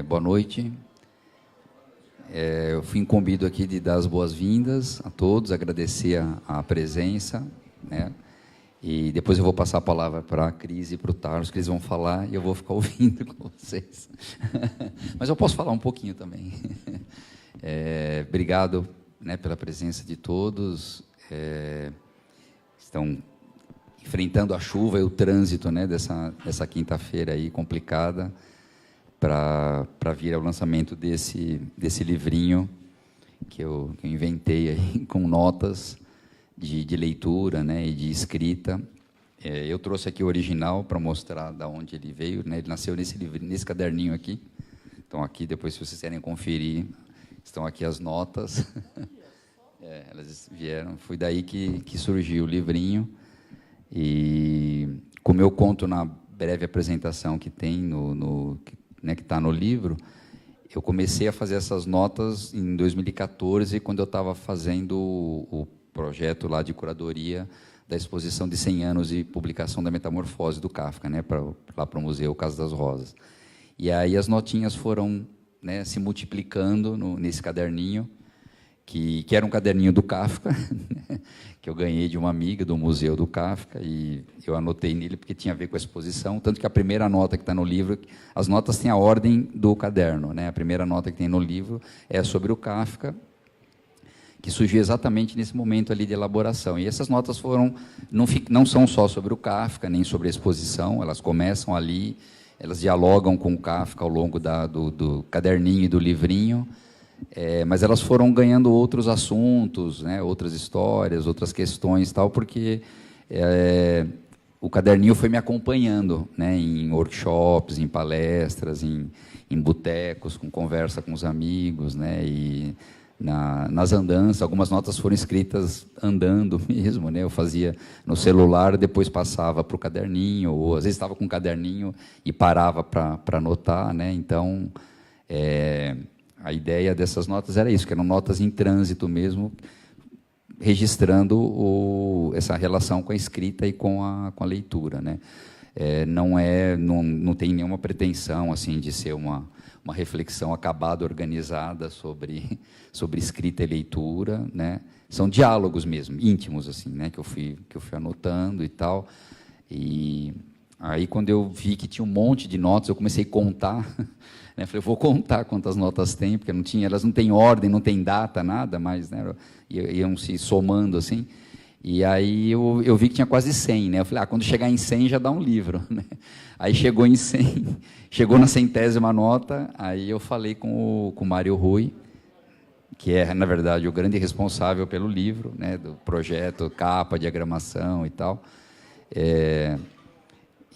Boa noite. Eu fui incumbido aqui de dar as boas-vindas a todos, agradecer a presença, né? E depois eu vou passar a palavra para a Cris e para o Tarso, que eles vão falar e eu vou ficar ouvindo com vocês. Mas eu posso falar um pouquinho também. Obrigado, né, pela presença de todos. Estão enfrentando a chuva e o trânsito, né, dessa quinta-feira aí complicada, para vir ao lançamento desse livrinho que eu inventei aí, com notas de leitura, né, e de escrita. Eu trouxe aqui o original para mostrar de onde ele veio, né? Ele nasceu nesse caderninho aquaqui. Então, aqui, depois, se vocês querem conferir, estão aqui as notas. Elas vieram, foi daí que surgiu o livrinho. E, como eu conto na breve apresentação que tem né, que está no livro, eu comecei a fazer essas notas em 2014, quando eu estava fazendo o projeto lá de curadoria da exposição de 100 anos de publicação da Metamorfose do Kafka, né, lá para o Museu Casa das Rosas. E aí as notinhas foram, né, se multiplicando nesse caderninho, que era um caderninho do Kafka, né, que eu ganhei de uma amiga do Museu do Kafka, e eu anotei nele porque tinha a ver com a exposição, tanto que a primeira nota que está no livro, as notas têm a ordem do caderno, né? A primeira nota que tem no livro é sobre o Kafka, que surgiu exatamente nesse momento ali de elaboração. E essas notas não são só sobre o Kafka, nem sobre a exposição, elas começam ali, elas dialogam com o Kafka ao longo do caderninho e do livrinho, mas elas foram ganhando outros assuntos, né, outras histórias, outras questões, tal, porque o caderninho foi me acompanhando, né, em workshops, em palestras, em botecos, com conversa com os amigos, né, e nas andanças. Algumas notas foram escritas andando mesmo, né, eu fazia no celular, depois passava para o caderninho, ou às vezes estava com um caderninho e parava para anotar, né, então a ideia dessas notas era isso, que eram notas em trânsito mesmo, registrando essa relação com a escrita e com a leitura, né? Não tem nenhuma pretensão assim de ser uma reflexão acabada, organizada sobre escrita e leitura, né? São diálogos mesmo, íntimos assim, né? Que eu fui anotando e tal. E aí, quando eu vi que tinha um monte de notas, eu comecei a contar. Né? Falei, vou contar quantas notas tem, porque elas não têm ordem, não têm data, nada, mas, né, iam se somando assim. E aí eu vi que tinha quase 100, né? Eu falei, quando chegar em 100 já dá um livro, né? Aí chegou em 100, chegou na 100ª nota, aí eu falei com o Mário Rui, que é, na verdade, o grande responsável pelo livro, né, do projeto, capa, diagramação e tal.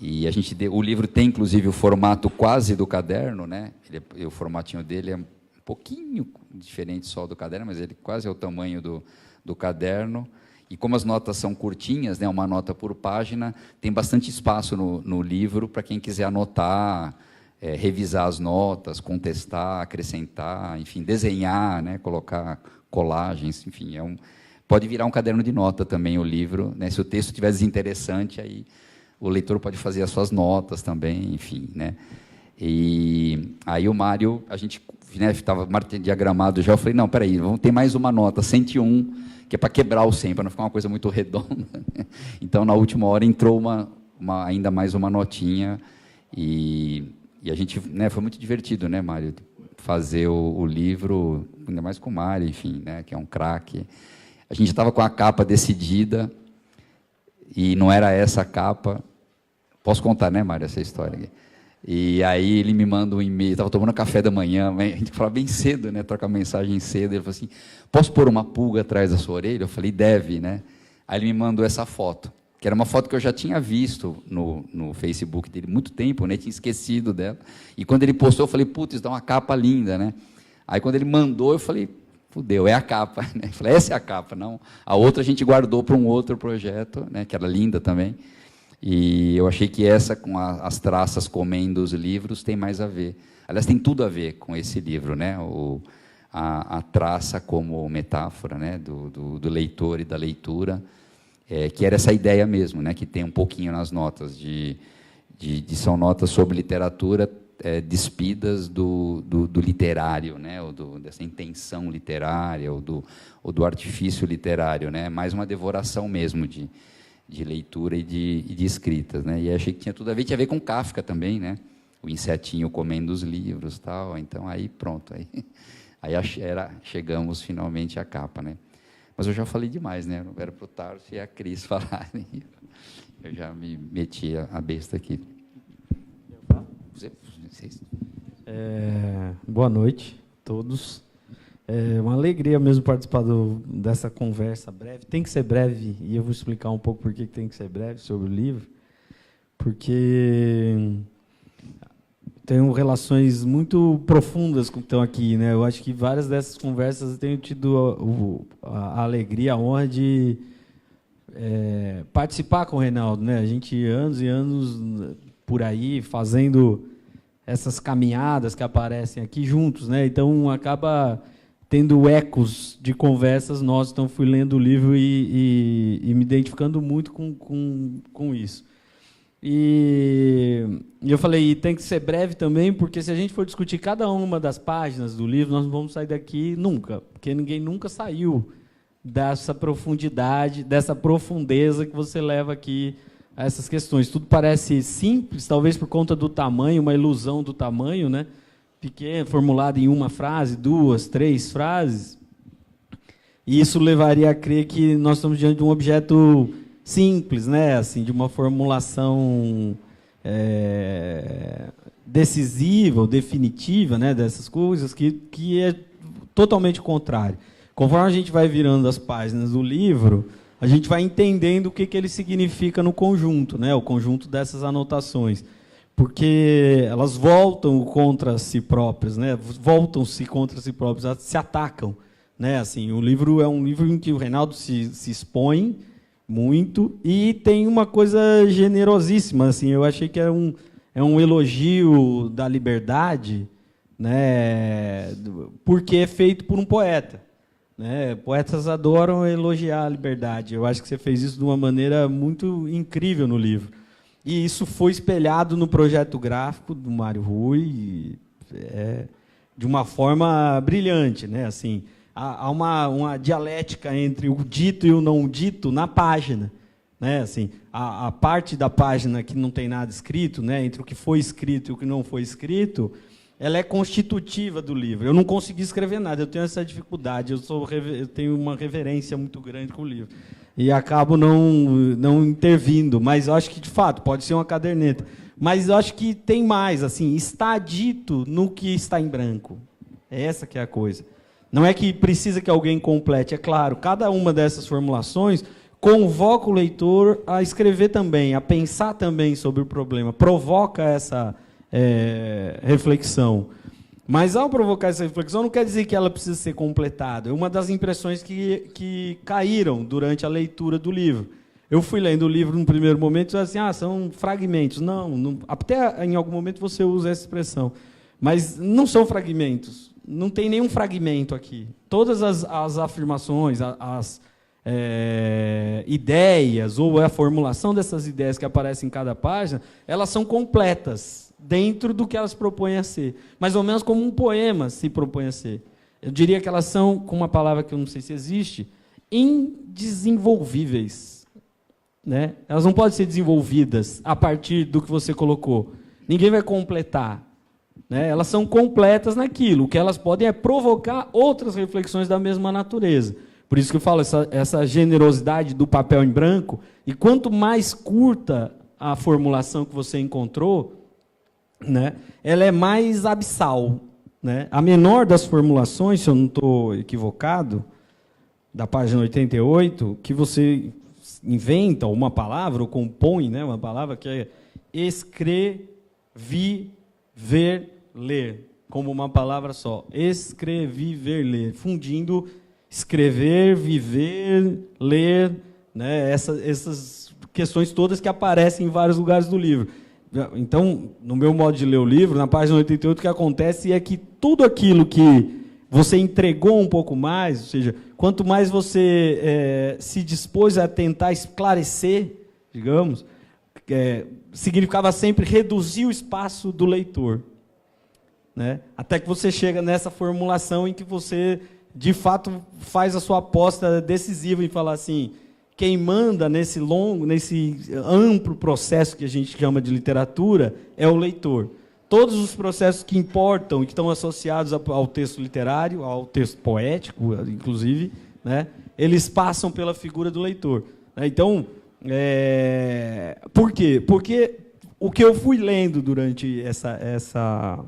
E o livro tem, inclusive, o formato quase do caderno, né? O formatinho dele é um pouquinho diferente só do caderno, mas ele quase é o tamanho do caderno. E como as notas são curtinhas, né, uma nota por página, tem bastante espaço no livro para quem quiser anotar, revisar as notas, contestar, acrescentar, enfim, desenhar, né, colocar colagens, enfim, pode virar um caderno de nota também o livro, né? Se o texto estiver desinteressante, aí o leitor pode fazer as suas notas também, enfim, né? E aí o Mário, a gente, né, estava diagramado já, eu falei, não, peraí, vamos ter mais uma nota, 101, que é para quebrar o 100, para não ficar uma coisa muito redonda, né? Então, na última hora, entrou ainda mais uma notinha, e a gente, né, foi muito divertido, né, Mário, fazer o livro, ainda mais com o Mário, enfim, né, que é um craque. A gente estava com a capa decidida, e não era essa a capa. Posso contar, né, Mário, essa história aqui? E aí ele me manda um e-mail, estava tomando café da manhã, a gente fala bem cedo, né, troca mensagem cedo, ele falou assim, posso pôr uma pulga atrás da sua orelha? Eu falei, deve, né? Aí ele me mandou essa foto, que era uma foto que eu já tinha visto no Facebook dele muito tempo, né, tinha esquecido dela, e quando ele postou, eu falei, putz, isso dá uma capa linda, né? Aí quando ele mandou, eu falei, fudeu, é a capa, né? Eu falei, essa é a capa, não. A outra a gente guardou para um outro projeto, né, que era linda também, e eu achei que essa, com as traças comendo os livros, tem mais a ver. Aliás, tem tudo a ver com esse livro, né? A traça como metáfora, né, do leitor e da leitura, que era essa ideia mesmo, né, que tem um pouquinho nas notas, são notas sobre literatura, despidas do literário, né? Ou dessa intenção literária, ou do artifício literário, né? Mais uma devoração mesmo de leitura e de escritas, né? E achei que tinha tudo a ver, tinha a ver com Kafka também, né? O insetinho comendo os livros, tal. Então aí pronto, aí chegamos finalmente à capa, né? Mas eu já falei demais, né? Não era para o Tarso e a Cris falarem. Eu já me meti a besta aqui. Boa noite a todos. É uma alegria mesmo participar dessa conversa breve. Tem que ser breve, e eu vou explicar um pouco por que tem que ser breve sobre o livro. Porque tenho relações muito profundas com o que estão aqui, né? Eu acho que várias dessas conversas eu tenho tido a alegria, a honra de participar com o Reinaldo, né? A gente, anos e anos por aí, fazendo essas caminhadas que aparecem aqui juntos, né? Então, acaba tendo ecos de conversas nossas. Então, fui lendo o livro e me identificando muito com isso. E eu falei, tem que ser breve também, porque se a gente for discutir cada uma das páginas do livro, nós não vamos sair daqui nunca, porque ninguém nunca saiu dessa profundidade, dessa profundeza que você leva aqui a essas questões. Tudo parece simples, talvez por conta do tamanho, uma ilusão do tamanho, né? Pequeno, formulado em uma frase, 2, 3 frases, e isso levaria a crer que nós estamos diante de um objeto simples, né? Assim, de uma formulação decisiva ou definitiva, né? Dessas coisas, que é totalmente contrário. Conforme a gente vai virando as páginas do livro, a gente vai entendendo o que ele significa no conjunto, né? O conjunto dessas anotações. Porque elas voltam contra si próprias, né? Voltam-se contra si próprias, elas se atacam, né? Assim, o livro é um livro em que o Reinaldo se expõe muito e tem uma coisa generosíssima, assim. Eu achei que é um elogio da liberdade, né? Porque é feito por um poeta, né? Poetas adoram elogiar a liberdade. Eu acho que você fez isso de uma maneira muito incrível no livro. E isso foi espelhado no projeto gráfico do Mário Rui, de uma forma brilhante, né? Assim, há uma dialética entre o dito e o não dito na página, né? Assim, a parte da página que não tem nada escrito, né? Entre o que foi escrito e o que não foi escrito, ela é constitutiva do livro. Eu não consegui escrever nada, eu tenho essa dificuldade, eu tenho uma reverência muito grande com o livro. E acabo não intervindo, mas eu acho que, de fato, pode ser uma caderneta. Mas eu acho que tem mais, assim, está dito no que está em branco. É essa que é a coisa. Não é que precisa que alguém complete, é claro, cada uma dessas formulações convoca o leitor a escrever também, a pensar também sobre o problema, provoca essa reflexão. Mas, ao provocar essa reflexão, não quer dizer que ela precisa ser completada. É uma das impressões que caíram durante a leitura do livro. Eu fui lendo o livro no primeiro momento e disse assim, são fragmentos. Não, até em algum momento você usa essa expressão. Mas não são fragmentos. Não tem nenhum fragmento aqui. Todas as afirmações, as ideias, ou a formulação dessas ideias que aparecem em cada página, elas são completas dentro do que elas propõem a ser. Mais ou menos como um poema se propõe a ser. Eu diria que elas são, com uma palavra que eu não sei se existe, indesenvolvíveis. Né? Elas não podem ser desenvolvidas a partir do que você colocou. Ninguém vai completar. Né? Elas são completas naquilo. O que elas podem é provocar outras reflexões da mesma natureza. Por isso que eu falo essa generosidade do papel em branco. E quanto mais curta a formulação que você encontrou, né, ela é mais abissal. Né? A menor das formulações, se eu não estou equivocado, da página 88, que você inventa uma palavra, ou compõe, né, uma palavra que é escrever, ler, como uma palavra só. Escrever, ler, fundindo escrever, viver, ler, né, essas questões todas que aparecem em vários lugares do livro. Então, no meu modo de ler o livro, na página 88, o que acontece é que tudo aquilo que você entregou um pouco mais, ou seja, quanto mais você se dispôs a tentar esclarecer, digamos, significava sempre reduzir o espaço do leitor. né? Até que você chega nessa formulação em que você, de fato, faz a sua aposta decisiva em falar assim, quem manda nesse amplo processo que a gente chama de literatura é o leitor. Todos os processos que importam e que estão associados ao texto literário, ao texto poético, inclusive, né, eles passam pela figura do leitor. Então, por quê? Porque o que eu fui lendo durante essa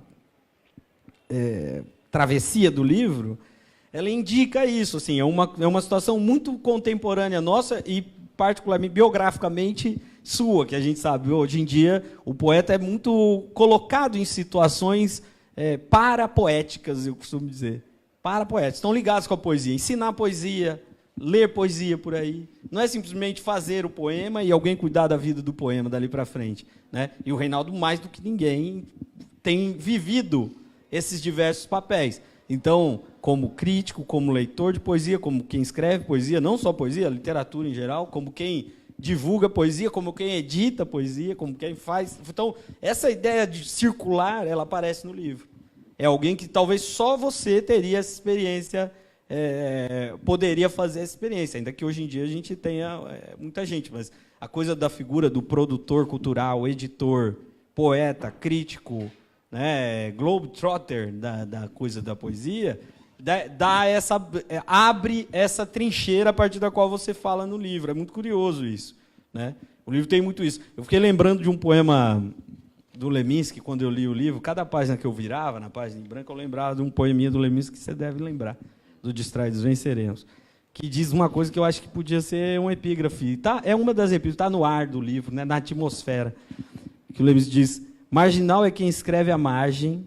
travessia do livro, ela indica isso. Assim, é uma situação muito contemporânea nossa e, particularmente, biograficamente sua, que a gente sabe. Hoje em dia, o poeta é muito colocado em situações parapoéticas, eu costumo dizer. Parapoéticas. Estão ligados com a poesia. Ensinar poesia, ler poesia por aí. Não é simplesmente fazer o poema e alguém cuidar da vida do poema dali para frente, né? E o Reinaldo, mais do que ninguém, tem vivido esses diversos papéis. Então, como crítico, como leitor de poesia, como quem escreve poesia, não só poesia, literatura em geral, como quem divulga poesia, como quem edita poesia, como quem faz... Então, essa ideia de circular, ela aparece no livro. É alguém que talvez só você teria essa experiência, poderia fazer essa experiência, ainda que hoje em dia a gente tenha muita gente, mas a coisa da figura do produtor cultural, editor, poeta, crítico, né, globetrotter da coisa da poesia, abre essa trincheira a partir da qual você fala no livro. É muito curioso isso, né? O livro tem muito isso. Eu fiquei lembrando de um poema do Leminski, quando eu li o livro. Cada página que eu virava, na página em branco, eu lembrava de um poeminha do Leminski que você deve lembrar, do Distraídos Venceremos, que diz uma coisa que eu acho que podia ser um epígrafe. É uma das epígrafes, está no ar do livro, né, na atmosfera, que o Leminski diz: marginal é quem escreve à margem,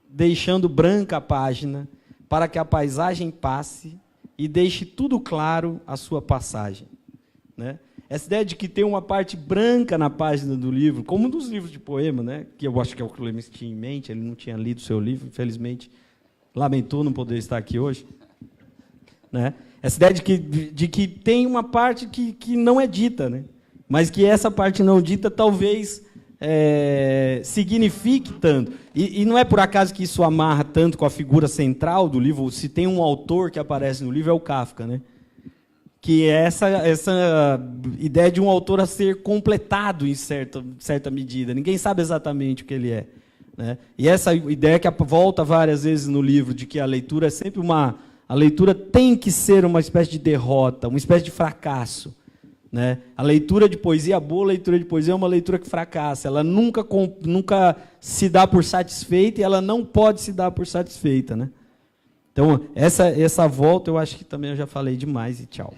deixando branca a página, para que a paisagem passe e deixe tudo claro a sua passagem. Né? Essa ideia de que tem uma parte branca na página do livro, como dos livros de poema, né? Que eu acho que é o que o Lemes tinha em mente, ele não tinha lido o seu livro, infelizmente, lamentou não poder estar aqui hoje. Né? Essa ideia de que tem uma parte que não é dita, né? Mas que essa parte não dita talvez signifique tanto. E não é por acaso que isso amarra tanto com a figura central do livro. Se tem um autor que aparece no livro, é o Kafka, né? Que é essa ideia de um autor a ser completado em certa medida. Ninguém sabe exatamente o que ele é. Né? E essa ideia que volta várias vezes no livro, de que a leitura é sempre a leitura tem que ser uma espécie de derrota, uma espécie de fracasso. Né? A leitura de poesia, a boa leitura de poesia é uma leitura que fracassa. Ela nunca se dá por satisfeita e ela não pode se dar por satisfeita. Né? Então, essa volta eu acho que também eu já falei demais e tchau.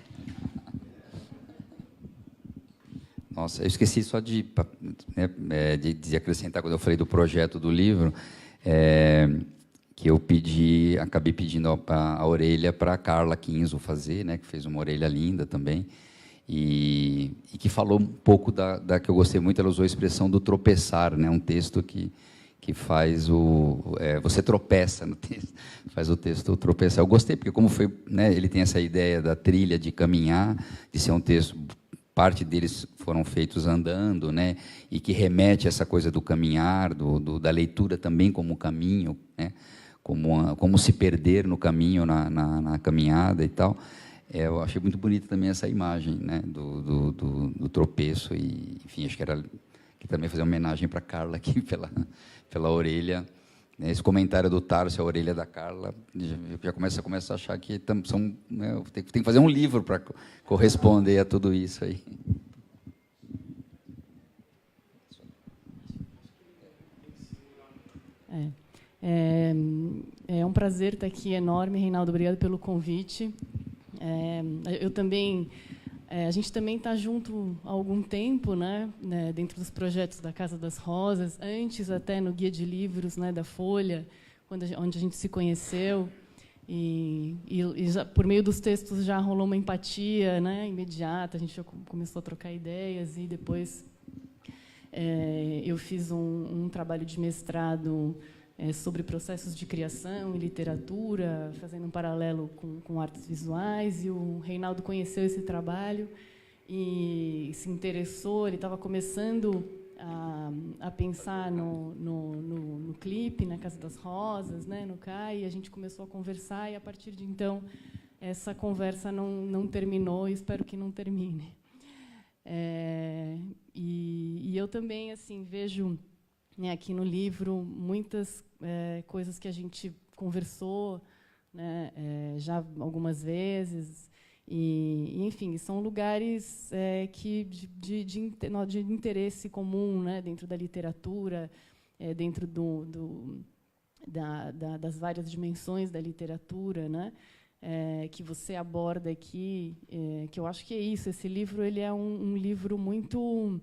Nossa, eu esqueci só de acrescentar, quando eu falei do projeto do livro, que eu acabei pedindo a orelha para a Carla Kinzo fazer, né, que fez uma orelha linda também, e que falou um pouco da que eu gostei muito. Ela usou a expressão do tropeçar, né, um texto que faz você tropeça no texto, faz o texto tropeçar. Eu gostei, porque como foi, né, ele tem essa ideia da trilha de caminhar, de ser um texto, parte deles foram feitos andando, né, e que remete a essa coisa do caminhar, da leitura também como caminho, né, como se perder no caminho, na caminhada e tal. Eu achei muito bonita também essa imagem, né, do tropeço, e, enfim, acho que era que também fazer uma homenagem para a Carla aqui pela orelha. Esse comentário do Tarso, a orelha da Carla, já começa a achar que tem que fazer um livro para corresponder a tudo isso aí. É um prazer estar aqui, enorme, Reinaldo, obrigado pelo convite. Eu também... a gente também está junto há algum tempo, né, dentro dos projetos da Casa das Rosas, antes até no Guia de Livros, né, da Folha, onde a gente se conheceu, e já, por meio dos textos já rolou uma empatia, né, imediata, a gente já começou a trocar ideias, e depois eu fiz um trabalho de mestrado sobre processos de criação e literatura, fazendo um paralelo com artes visuais, e o Reinaldo conheceu esse trabalho e se interessou. Ele estava começando a pensar no clipe, na Casa das Rosas, né, no CAI, e a gente começou a conversar, e, a partir de então, essa conversa não terminou, e espero que não termine. E eu também assim vejo, né, aqui no livro muitas coisas que a gente conversou, né, já algumas vezes, e enfim, são lugares que de interesse comum, né, dentro da literatura, dentro das várias dimensões da literatura, né, que você aborda aqui, que eu acho que é isso. Esse livro ele é um livro muito...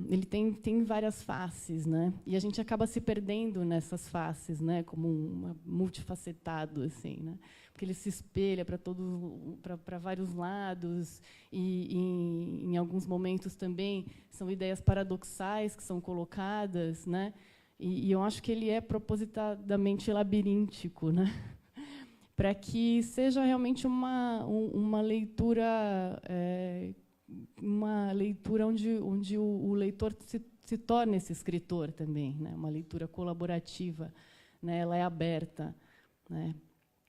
ele tem várias faces, né? E a gente acaba se perdendo nessas faces, né? Como multifacetado, assim, né? Porque ele se espelha para vários lados, e em alguns momentos também são ideias paradoxais que são colocadas, né? E eu acho que ele é propositadamente labiríntico, né? Para que seja realmente uma leitura onde o leitor se torna esse escritor também, né? Uma leitura colaborativa, né? Ela é aberta, né?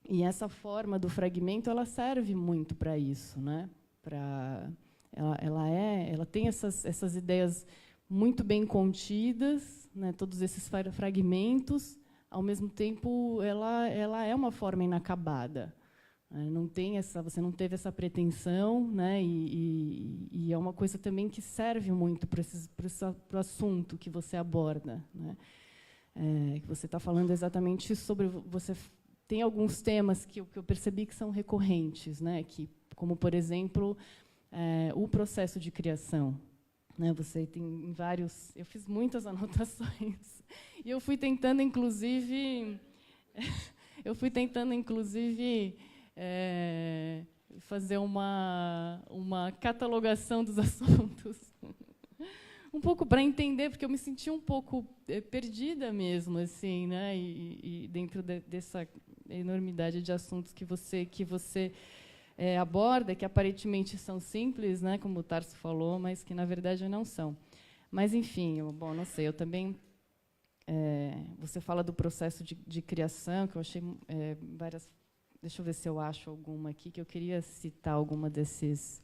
E essa forma do fragmento ela serve muito para isso, né? Ela tem essas ideias muito bem contidas, né? Todos esses fragmentos. Ao mesmo tempo, ela é uma forma inacabada. Você não teve essa pretensão, né? E é uma coisa também que serve muito para o assunto que você aborda, né? Que você está falando exatamente sobre... Você tem alguns temas que eu percebi que são recorrentes, né? Como, por exemplo, o processo de criação. Né? Você tem vários... Eu fiz muitas anotações. E eu fui tentando, inclusive, fazer uma catalogação dos assuntos, um pouco para entender, porque eu me senti um pouco perdida mesmo, assim, né? E dentro dessa enormidade de assuntos que você aborda, que aparentemente são simples, né? Como o Tarso falou, mas que na verdade não são. Mas, enfim, não sei. Eu também você fala do processo de criação, que eu achei várias... Deixa eu ver se eu acho alguma aqui, que eu queria citar alguma dessas...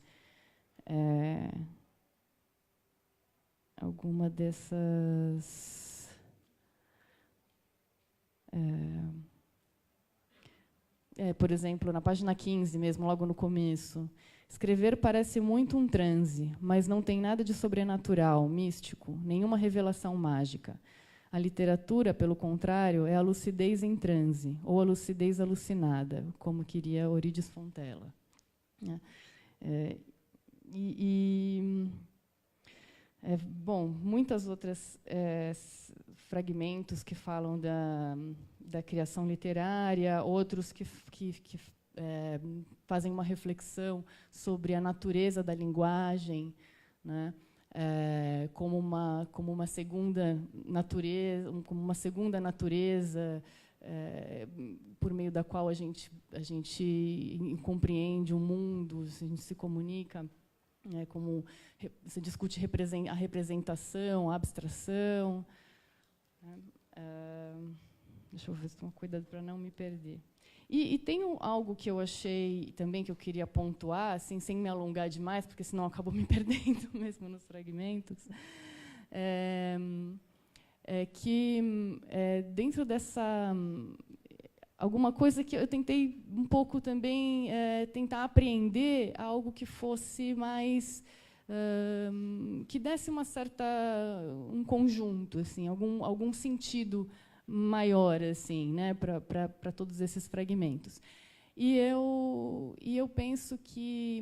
por exemplo, na página 15, mesmo, logo no começo. Escrever parece muito um transe, mas não tem nada de sobrenatural, místico, nenhuma revelação mágica. A literatura, pelo contrário, é a lucidez em transe, ou a lucidez alucinada, como queria Eurídice Fontella. Muitas outras fragmentos que falam da criação literária, outros que fazem uma reflexão sobre a natureza da linguagem, né? Como uma segunda natureza, por meio da qual a gente compreende o mundo, a gente se comunica, como se discute a representação, a abstração. Deixa eu ver se tomo cuidado para não me perder. E tem algo que eu achei também que eu queria pontuar, assim, sem me alongar demais, porque senão eu acabo me perdendo mesmo nos fragmentos, que dentro dessa... alguma coisa que eu tentei um pouco também tentar apreender algo que fosse mais... que desse um conjunto, assim, algum sentido maior, assim, né, para todos esses fragmentos. E eu penso que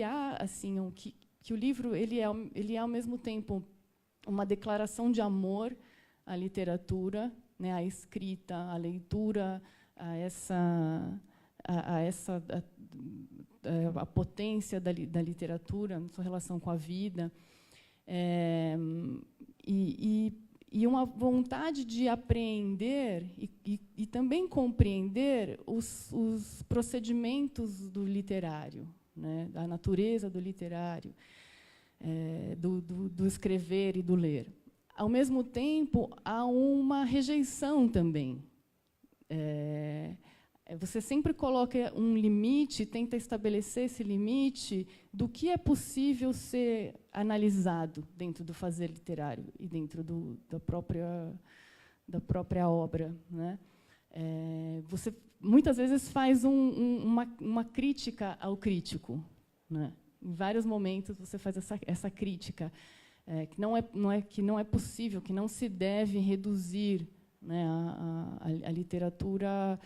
há, assim, que o livro ele é ao mesmo tempo uma declaração de amor à literatura, né, à escrita, à leitura, a potência da literatura, na sua relação com a vida, e uma vontade de apreender e também compreender os procedimentos do literário, né, a natureza do literário. do escrever e do ler. Ao mesmo tempo, há uma rejeição também. Você sempre coloca um limite, tenta estabelecer esse limite do que é possível ser analisado dentro do fazer literário e dentro da própria obra, né? Você muitas vezes faz uma crítica ao crítico, né? Em vários momentos você faz essa crítica, que não é possível, que não se deve reduzir, né, a literatura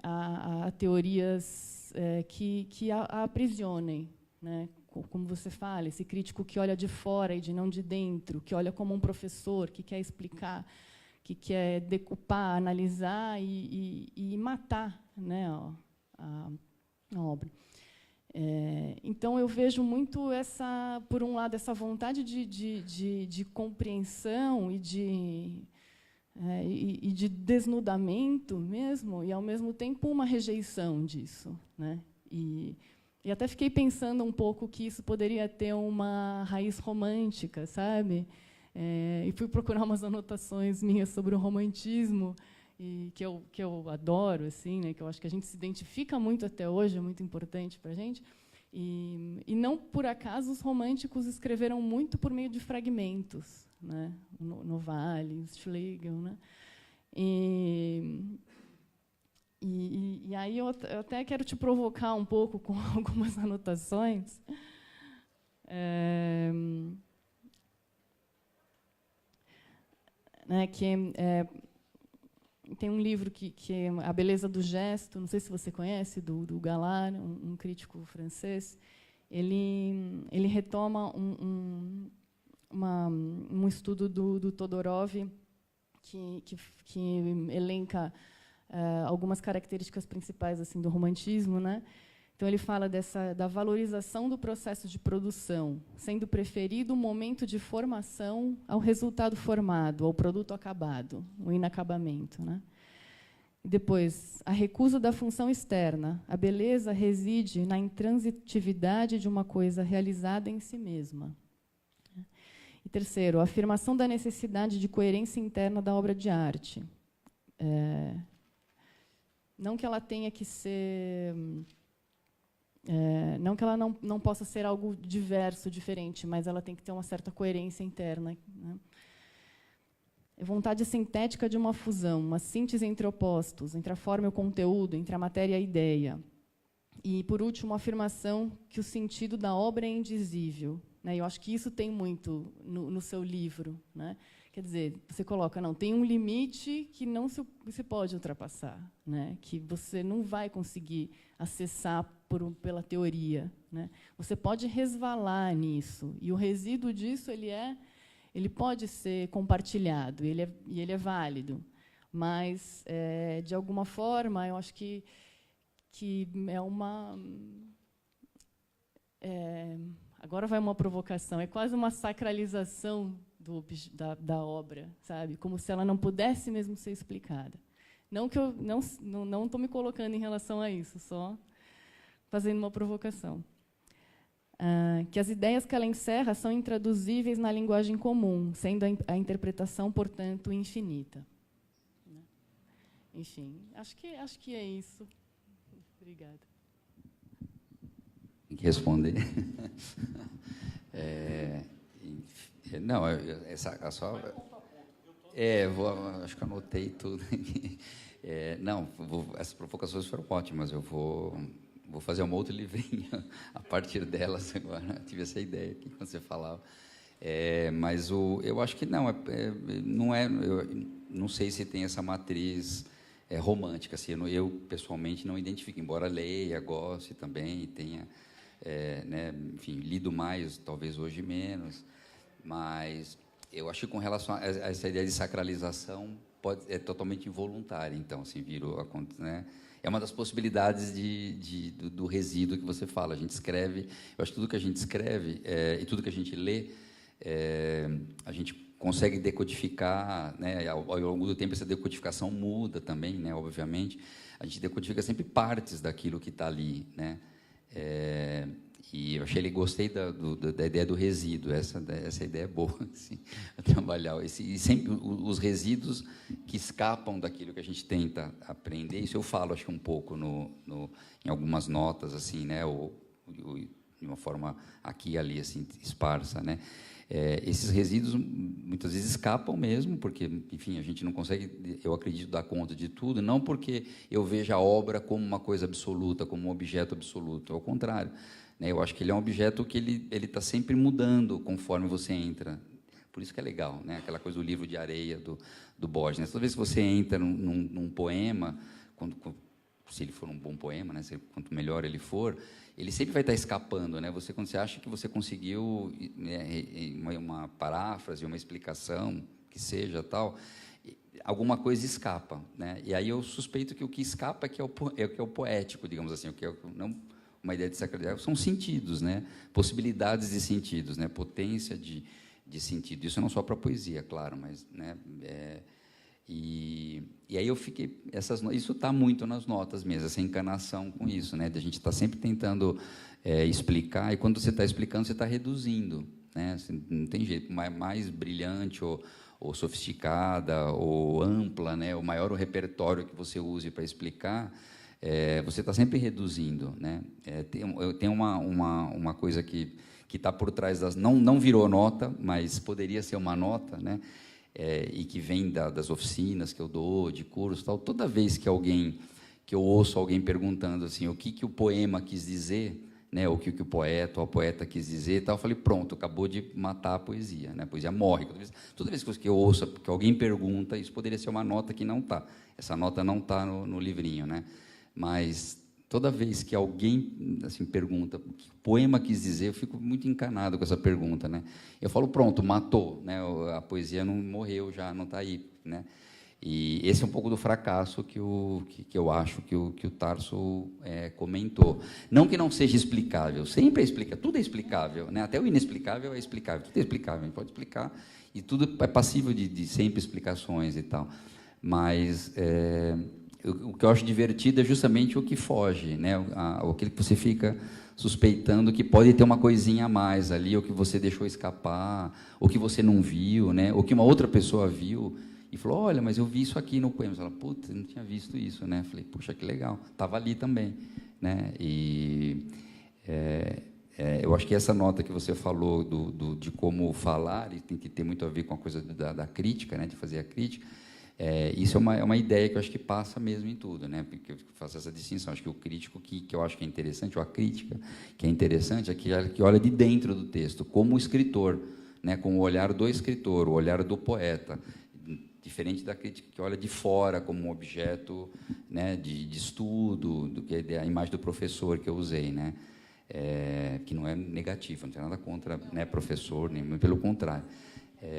a teorias que a aprisionem, né? Como você fala, esse crítico que olha de fora e não de dentro, que olha como um professor, que quer explicar, que quer decupar, analisar e matar, né, a obra. Então, eu vejo muito, por um lado, essa vontade de compreensão e de desnudamento mesmo, e, ao mesmo tempo, uma rejeição disso, né? E até fiquei pensando um pouco que isso poderia ter uma raiz romântica, sabe? E fui procurar umas anotações minhas sobre o romantismo, e que eu adoro, assim, né? Que eu acho que a gente se identifica muito até hoje, é muito importante para a gente. E não por acaso os românticos escreveram muito por meio de fragmentos, né? Novalis, Schlegel, né? E aí eu até quero te provocar um pouco com algumas anotações. Tem um livro que é A Beleza do Gesto, não sei se você conhece, do Galard, um crítico francês. Ele retoma um estudo do Todorov que elenca algumas características principais, assim, do romantismo, né? Então, ele fala da valorização do processo de produção, sendo preferido o momento de formação ao resultado formado, ao produto acabado, o inacabamento, né? E depois, a recusa da função externa. A beleza reside na intransitividade de uma coisa realizada em si mesma. E terceiro, a afirmação da necessidade de coerência interna da obra de arte. Não que ela tenha que ser... não que ela não possa ser algo diverso, diferente, mas ela tem que ter uma certa coerência interna, né? Vontade sintética de uma fusão, uma síntese entre opostos, entre a forma e o conteúdo, entre a matéria e a ideia. E, por último, a afirmação que o sentido da obra é indizível, né? Eu acho que isso tem muito no seu livro, né? Quer dizer, você coloca, não, tem um limite que não se pode ultrapassar, né? Que você não vai conseguir acessar pela teoria, né? Você pode resvalar nisso, e o resíduo disso ele pode ser compartilhado, e ele é válido, mas, de alguma forma, eu acho que é uma... agora vai uma provocação, é quase uma sacralização da obra, sabe? Como se ela não pudesse mesmo ser explicada. Não que eu não estou me colocando em relação a isso, só fazendo uma provocação. Que as ideias que ela encerra são intraduzíveis na linguagem comum, sendo a interpretação, portanto, infinita. Enfim, acho que é isso. Obrigada. Tem que responder. Não, só... acho que anotei tudo. Essas provocações foram ótimas. Eu vou fazer um outro livrinho a partir delas agora. Eu tive essa ideia aqui quando você falava. Mas eu acho que não é. Eu não sei se tem essa matriz romântica. Assim, eu, pessoalmente, não identifico, embora leia, goste também, e tenha, né, enfim, lido mais, talvez hoje menos. Mas eu acho que, com relação a essa ideia de sacralização, é totalmente involuntária. Então, assim, né? É uma das possibilidades do resíduo que você fala. A gente escreve, eu acho que tudo que a gente escreve e tudo que a gente lê, a gente consegue decodificar, né? Ao longo do tempo, essa decodificação muda também, né? Obviamente. A gente decodifica sempre partes daquilo que está ali, né? E eu gostei da ideia do resíduo, essa ideia é boa, assim, trabalhar. E sempre os resíduos que escapam daquilo que a gente tenta aprender, isso eu falo, acho que um pouco em algumas notas, assim, né, ou de uma forma aqui e ali, assim, esparsa, né. Esses resíduos muitas vezes escapam mesmo, porque, enfim, a gente não consegue, eu acredito, dar conta de tudo, não porque eu vejo a obra como uma coisa absoluta, como um objeto absoluto, ao contrário, né, eu acho que ele é um objeto que ele está sempre mudando conforme você entra. Por isso que é legal, né, aquela coisa do livro de areia do Borges. Né? Toda vez que você entra num poema, se ele for um bom poema, né, quanto melhor ele for, ele sempre vai estar escapando, né? Quando você acha que você conseguiu, né, uma paráfrase, uma explicação, que seja tal, alguma coisa escapa, né? E aí eu suspeito que o que escapa é que é o poético, digamos assim, o que é não uma ideia de sacralidade, são sentidos, né? Possibilidades de sentidos, né? Potência de sentido. Isso não só para a poesia, claro, mas, né? E aí eu fiquei... isso está muito nas notas mesmo, essa encanação com isso, né? De a gente está sempre tentando explicar, e quando você está explicando, você está reduzindo, né? Assim, não tem jeito, mais brilhante ou sofisticada ou ampla, né? O maior o repertório que você use para explicar, você está sempre reduzindo, né? Tem uma coisa que está por trás das... Não virou nota, mas poderia ser uma nota, né? E que vem das oficinas que eu dou, de cursos, tal. Toda vez que eu ouço alguém perguntando assim, o que o poema quis dizer, né, o que o poeta ou a poeta quis dizer, tal, eu falei, pronto, acabou de matar a poesia, né? A poesia morre. Toda vez que eu ouço que alguém pergunta, isso poderia ser uma nota que não está. Essa nota não está no livrinho, né? Mas toda vez que alguém assim pergunta o que o poema quis dizer, eu fico muito encanado com essa pergunta, né? Eu falo, pronto, matou, né? A poesia não morreu já, não está aí, né? E esse é um pouco do fracasso que eu acho que o Tarso comentou. Não que não seja explicável, sempre é explicável, tudo é explicável, né? Até o inexplicável é explicável, tudo é explicável, a gente pode explicar, e tudo é passível de sempre explicações e tal. Mas o que eu acho divertido é justamente o que foge, né? Aquele que você fica suspeitando que pode ter uma coisinha a mais ali, ou que você deixou escapar, ou que você não viu, né? Ou que uma outra pessoa viu e falou, olha, mas eu vi isso aqui no poema. Você fala, puta, não tinha visto isso, né? Falei, puxa, que legal, estava ali também, né? E eu acho que essa nota que você falou de como falar, e tem que ter muito a ver com a coisa da crítica, né? De fazer a crítica. Isso é uma ideia que eu acho que passa mesmo em tudo, né? Porque eu faço essa distinção. Acho que o crítico que eu acho que é interessante, ou a crítica que é interessante, é que olha de dentro do texto, como o escritor, né? Com o olhar do escritor, o olhar do poeta, diferente da crítica que olha de fora como um objeto, né? de estudo, do que a imagem do professor que eu usei, né? Que não é negativo, não tem nada contra, né, professor, nem pelo contrário.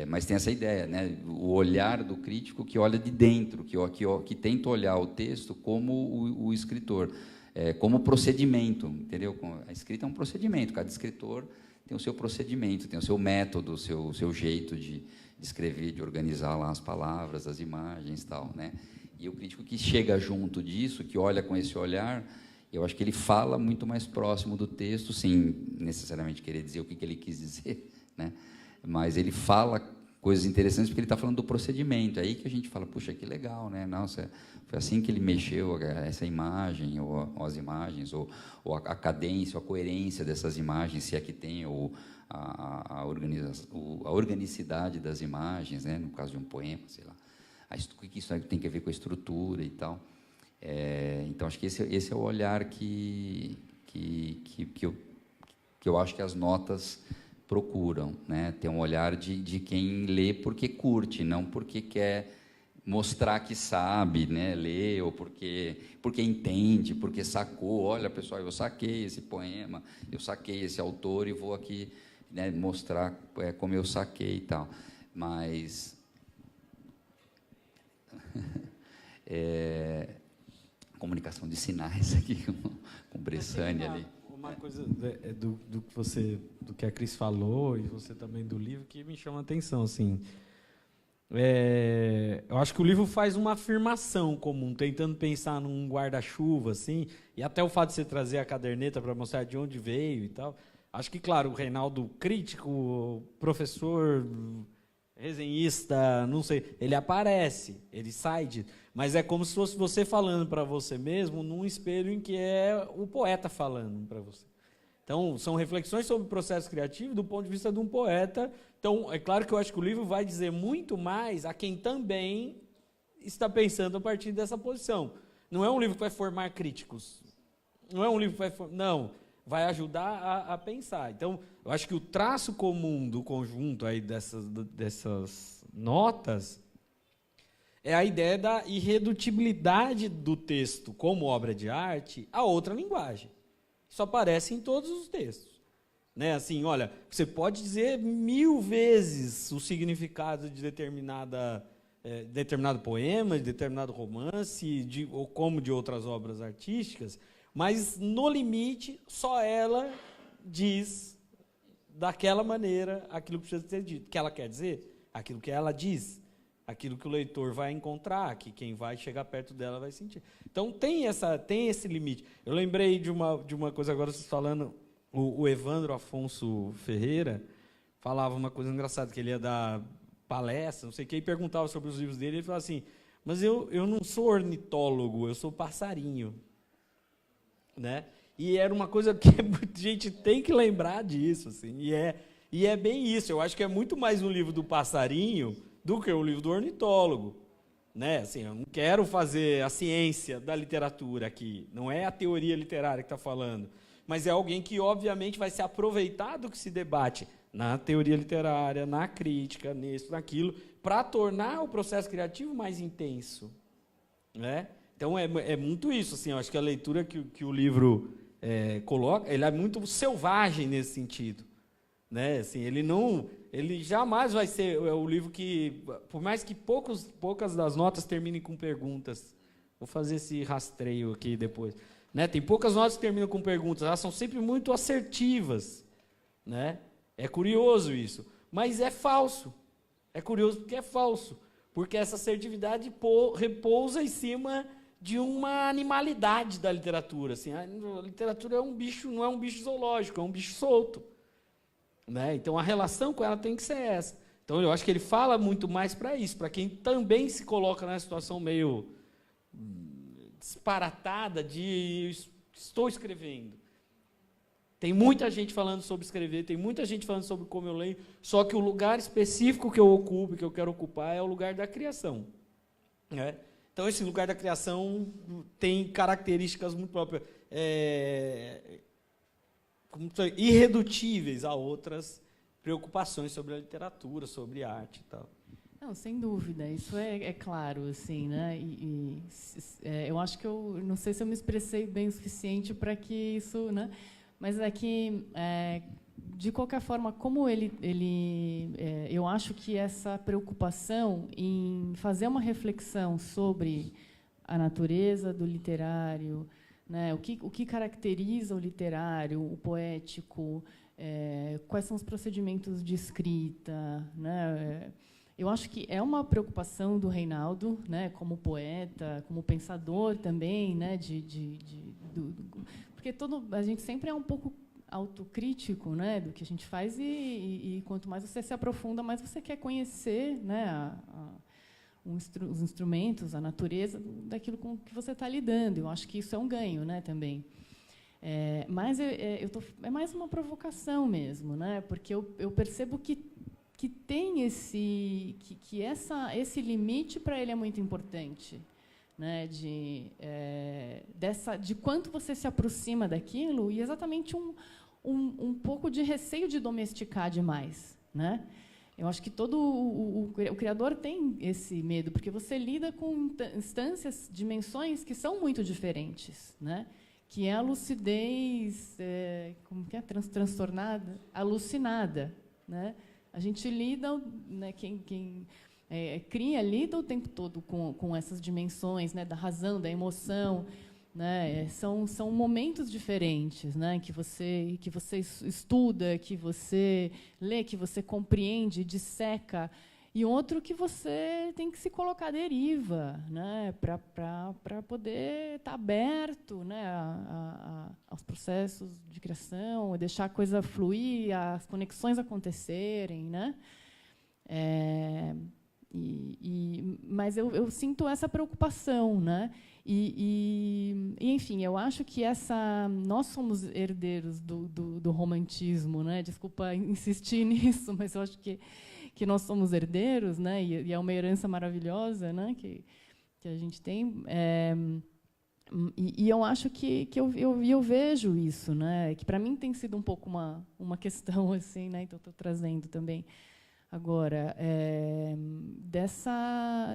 Mas tem essa ideia, né? O olhar do crítico que olha de dentro, que tenta olhar o texto como o escritor, como procedimento, entendeu? A escrita é um procedimento, cada escritor tem o seu procedimento, tem o seu método, o seu jeito de escrever, de organizar lá as palavras, as imagens, tal, né? E o crítico que chega junto disso, que olha com esse olhar, eu acho que ele fala muito mais próximo do texto, sem necessariamente querer dizer o que ele quis dizer, né? Mas ele fala coisas interessantes porque ele está falando do procedimento. É aí que a gente fala, puxa, que legal, né? Nossa, foi assim que ele mexeu essa imagem, ou as imagens, ou a cadência, ou a coerência dessas imagens, se é que tem, ou a organicidade das imagens, né? No caso de um poema, sei lá. O que isso tem a ver com a estrutura e tal. Então, acho que esse é o olhar que eu acho que as notas procuram, né? Ter um olhar de quem lê porque curte, não porque quer mostrar que sabe, né? Ler, ou porque entende, porque sacou. Olha, pessoal, eu saquei esse poema, eu saquei esse autor e vou aqui, né, mostrar como eu saquei e tal. Mas comunicação de sinais aqui com o Bressani ali. Uma coisa do que a Cris falou, e você também do livro, que me chama a atenção, assim, eu acho que o livro faz uma afirmação comum, tentando pensar num guarda-chuva, assim, e até o fato de você trazer a caderneta para mostrar de onde veio e tal. Acho que, claro, o Reinaldo crítico, professor, resenhista, não sei, ele aparece, ele sai de... Mas é como se fosse você falando para você mesmo num espelho em que é o poeta falando para você. Então, são reflexões sobre o processo criativo do ponto de vista de um poeta. Então, é claro que eu acho que o livro vai dizer muito mais a quem também está pensando a partir dessa posição. Não é um livro que vai formar críticos. Não é um livro que vai... Não, vai ajudar a pensar. Então, eu acho que o traço comum do conjunto aí dessas notas é a ideia da irredutibilidade do texto como obra de arte a outra linguagem. Isso aparece em todos os textos. Né? Assim, olha, você pode dizer 1000 vezes o significado de determinado poema, de determinado romance, ou como de outras obras artísticas, mas, no limite, só ela diz, daquela maneira, aquilo que precisa ser dito. O que ela quer dizer? Aquilo que ela diz. Aquilo que o leitor vai encontrar, que quem vai chegar perto dela vai sentir. Então, tem esse limite. Eu lembrei de uma coisa agora, vocês falando, o Evandro Afonso Ferreira falava uma coisa engraçada, que ele ia dar palestra, não sei o que, e perguntava sobre os livros dele, ele falava assim, mas eu não sou ornitólogo, eu sou passarinho. Né? E era uma coisa que a gente tem que lembrar disso. Assim, e é bem isso. Eu acho que é muito mais um livro do passarinho do que o livro do ornitólogo. Né? Assim, eu não quero fazer a ciência da literatura aqui, não é a teoria literária que está falando, mas é alguém que, obviamente, vai se aproveitar do que se debate na teoria literária, na crítica, nisso, naquilo, para tornar o processo criativo mais intenso. Né? Então, é muito isso. Assim, eu acho que a leitura que o livro coloca, ele é muito selvagem nesse sentido. Né? Assim, ele jamais vai ser o livro que, por mais que poucas das notas terminem com perguntas, vou fazer esse rastreio aqui depois. Né? Tem poucas notas que terminam com perguntas, elas são sempre muito assertivas. Né? É curioso isso, mas é falso. É curioso porque é falso, porque essa assertividade repousa em cima de uma animalidade da literatura. Assim, a literatura é um bicho, não é um bicho zoológico, é um bicho solto. Né? Então, a relação com ela tem que ser essa. Então, eu acho que ele fala muito mais para isso, para quem também se coloca numa situação meio disparatada de estou escrevendo. Tem muita gente falando sobre escrever, tem muita gente falando sobre como eu leio, só que o lugar específico que eu ocupo, que eu quero ocupar, é o lugar da criação. Né? Então, esse lugar da criação tem características muito próprias, irredutíveis a outras preocupações sobre a literatura, sobre a arte e tal. Não, sem dúvida, isso é claro, assim, né? Eu acho que eu não sei se eu me expressei bem o suficiente para que isso, né? Mas é que, de qualquer forma, como eu acho que essa preocupação em fazer uma reflexão sobre a natureza do literário, né, o que caracteriza o literário, o poético, quais são os procedimentos de escrita, né? Eu acho que é uma preocupação do Reinaldo, né, como poeta, como pensador também, né, porque a gente sempre é um pouco autocrítico, né, do que a gente faz e quanto mais você se aprofunda, mais você quer conhecer, né, os instrumentos, a natureza daquilo com que você está lidando. Eu acho que isso é um ganho, né, também. Mas é mais uma provocação mesmo, né, porque eu percebo que tem esse limite para ele é muito importante, né, de quanto você se aproxima daquilo e exatamente um pouco de receio de domesticar demais, né? Eu acho que todo o criador tem esse medo, porque você lida com instâncias, dimensões que são muito diferentes, né? Que é a lucidez, como que é, transtornada, alucinada, né? A gente lida, né, quem cria, lida o tempo todo com essas dimensões, né, da razão, da emoção, né? São momentos diferentes, né, que você estuda, que você lê, que você compreende, disseca, e outro que você tem que se colocar à deriva, né, para poder estar aberto, né, aos processos de criação, deixar a coisa fluir, as conexões acontecerem, né? Mas eu sinto essa preocupação, né? Enfim, eu acho que nós somos herdeiros do romantismo, né? Desculpa insistir nisso, mas eu acho que nós somos herdeiros, né? E é uma herança maravilhosa, né? Que a gente tem. Eu acho que eu vejo isso, né? Que para mim tem sido um pouco uma questão assim, né? Então estou trazendo também. Agora,